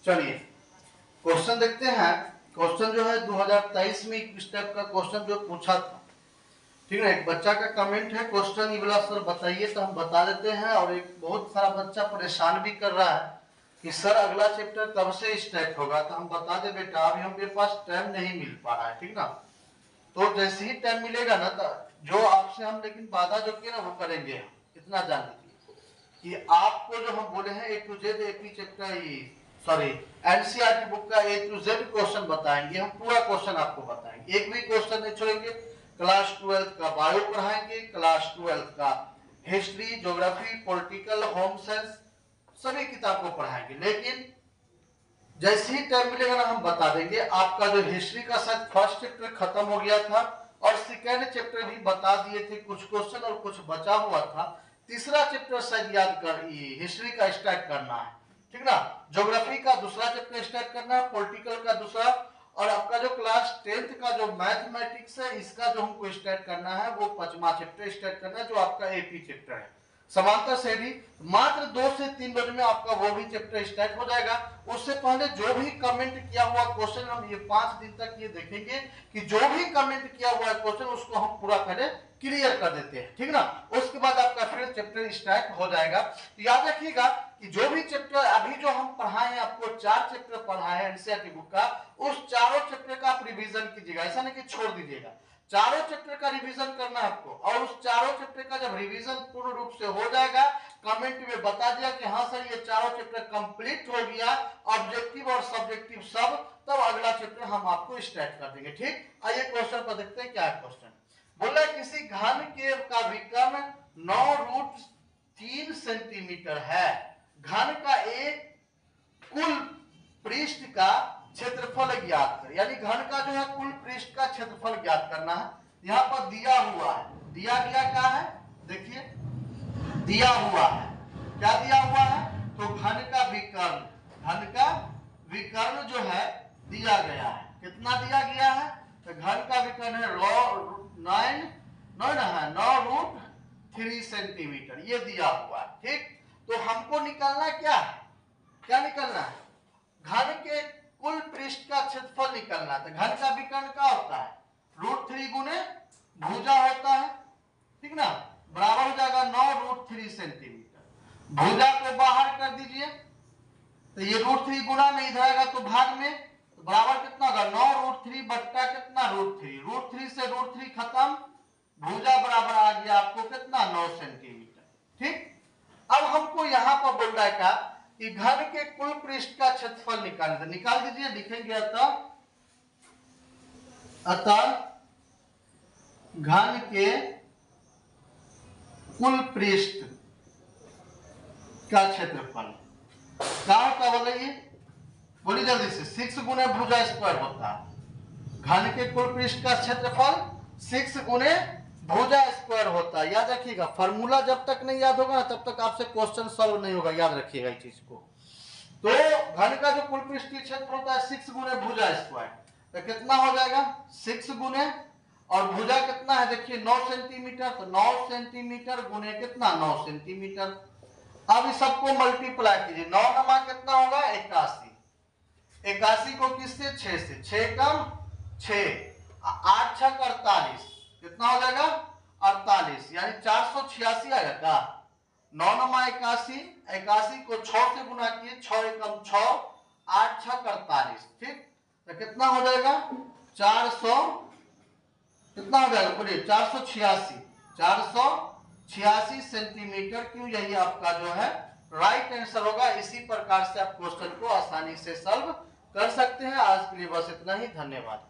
चलिए क्वेश्चन देखते हैं। क्वेश्चन जो है 2023 में इस टाइप का क्वेश्चन जो पूछा था, ठीक है। एक बच्चा का कमेंट है, क्वेश्चन ये वाला सर बताइए, तो हम बता देते हैं। और एक बहुत सारा बच्चा परेशान भी कर रहा है कि सर अगला चैप्टर कब से स्टार्ट होगा, तो हम बता दे बेटा अभी हमारे पास टाइम नहीं मिल पा रहा है, ठीक ना। तो जैसे ही टाइम मिलेगा ना, तो जो आपसे हम लेकिन वादा जो किया ना वो करेंगे। इतना जान लीजिए कि आपको जो हम बोले हैं A to Z एक ही चैप्टर, सॉरी एनसीईआरटी बुक का A to Z क्वेश्चन बताएंगे। हम पूरा क्वेश्चन आपको बताएंगे, एक भी क्वेश्चन नहीं छोड़ेंगे। क्लास 12 का बायो पढ़ाएंगे, क्लास 12 का history, geography, political, home science सभी किताब को पढ़ाएंगे। लेकिन जैसे ही टाइम मिलेगा ना हम बता देंगे। आपका जो हिस्ट्री का शायद फर्स्ट चैप्टर खत्म हो गया था और सेकेंड चैप्टर भी बता दिए थे, कुछ क्वेश्चन और कुछ बचा हुआ था। तीसरा चैप्टर शायद याद कर हिस्ट्री का स्टार्ट करना है, ठीक ना। ज्योग्राफी का दूसरा चैप्टर स्टार्ट करना है, पॉलिटिकल का दूसरा, और आपका जो क्लास 10th का जो मैथमेटिक्स है इसका जो हमको स्टार्ट करना है वो 5वां चैप्टर स्टार्ट करना है, जो आपका एपी चैप्टर है। समांतर श्रेणी मात्र 2 से 3 रोज में आपका वो भी चैप्टर स्टार्ट हो जाएगा। उससे पहले जो भी कमेंट किया हुआ क्वेश्चन हम ये 5 दिन तक ये देखेंगे कि जो भी कमेंट किया हुआ क्वेश्चन उसको हम पूरा पहले क्लियर कर देते हैं, ठीक ना। उसके बाद आपका फिर चैप्टर स्टार्ट हो जाएगा। तो याद रखिएगा कि जो भी चैप्टर अभी जो हम पढ़ाए हैं, आपको 4 चैप्टर पढ़ाए हैं एनसीईआरटी बुक का, उस चारों चैप्टर का आप रिवीजन कीजिएगा। ऐसा नहीं कि छोड़ दीजिएगा, चारों चैप्टर का रिवीजन करना है आपको। और उस चारों चैप्टर का जब रिवीजन पूर्ण रूप से हो जाएगा, कमेंट में बता दिया कि हाँ सर ये चारों चैप्टर कंप्लीट हो गया, ऑब्जेक्टिव और सब्जेक्टिव सब, तब अगला चैप्टर हम आपको स्टार्ट कर देंगे, ठीक। आइए क्वेश्चन पर देखते हैं क्या है क्वेश्चन। बोला किसी घन के का विकर्ण 9√3 सेंटीमीटर है। घन का एक कुल पृष्ठ का क्षेत्रफल ज्ञात कर, यानी घन का जो है कुल पृष्ठ का क्षेत्रफल ज्ञात करना है। यहाँ पर दिया हुआ है, दिया गया क्या है, देखिए दिया हुआ है, क्या दिया हुआ है, तो घन का विकर्ण, घन का विकर्ण जो है दिया गया है। कितना दिया गया है, तो घन का विकर्ण है 9√3 सेंटीमीटर, ये दिया हुआ है, ठीक। तो हमको निकालना क्या है, क्या निकालना है, घन के कुल पृष्ठ का क्षेत्रफल निकालना है। तो घन का विकर्ण क्या होता है, √3 गुने भुजा होता है, ठीक ना, बराबर हो जाएगा 9√3 सेंटीमीटर। भुजा को बाहर कर दीजिए, तो ये √3 गुना में इधर आएगा तो भाग में, तो बराबर कितना होगा 9√3 बट्टा कितना √3, √3 से √3 खत्म, भुजा बराबर आ गया आपको कितना 9 सेंटीमीटर, ठीक। अब हमको यहाँ पर बोल रहा है क्या कि घन के कुल पृष्ठ का क्षेत्रफल निकालना, निकाल दीजिए, लिखेंगे अतः घन के कुल पृष्ठ का क्षेत्रफल क्या होता है, बोलिए बोलिए जल्दी से, 6 गुने भुजा स्क्वायर होता है। घन के कुल पृष्ठ का क्षेत्रफल 6 गुने भुजा स्क्वायर होता है। याद रखिएगा, फार्मूला जब तक नहीं याद होगा तब तक आपसे क्वेश्चन सॉल्व नहीं होगा, याद रखिएगा इस चीज को। तो घन का जो कुल पृष्ठीय क्षेत्र होता है 6 गुने भुजा स्क्वायर, तो कितना हो जाएगा 6 गुने, और भुजा कितना है देखिए 9 सेंटीमीटर, तो 9 सेंटीमीटर गुने कितना 9 सेंटीमीटर। अब इस सबको मल्टीप्लाई कीजिए, 9 नमा कितना होगा 81, 81 को किससे 6 से, 6 कम 6, 8 6 48, कितना हो जाएगा 48, यानी 486 आएगा का। 9 नमा 81, 81 को 6 से गुना किए, 6 एकम 6, 8 6 48, ठीक। तो कितना हो जाएगा 400, कितना हो जाएगा बोलिए 486 सेंटीमीटर। क्यों, यही आपका जो है राइट आंसर होगा। इसी प्रकार से आप क्वेश्चन को आसानी से सॉल्व कर सकते हैं। आज के लिए बस इतना ही, धन्यवाद।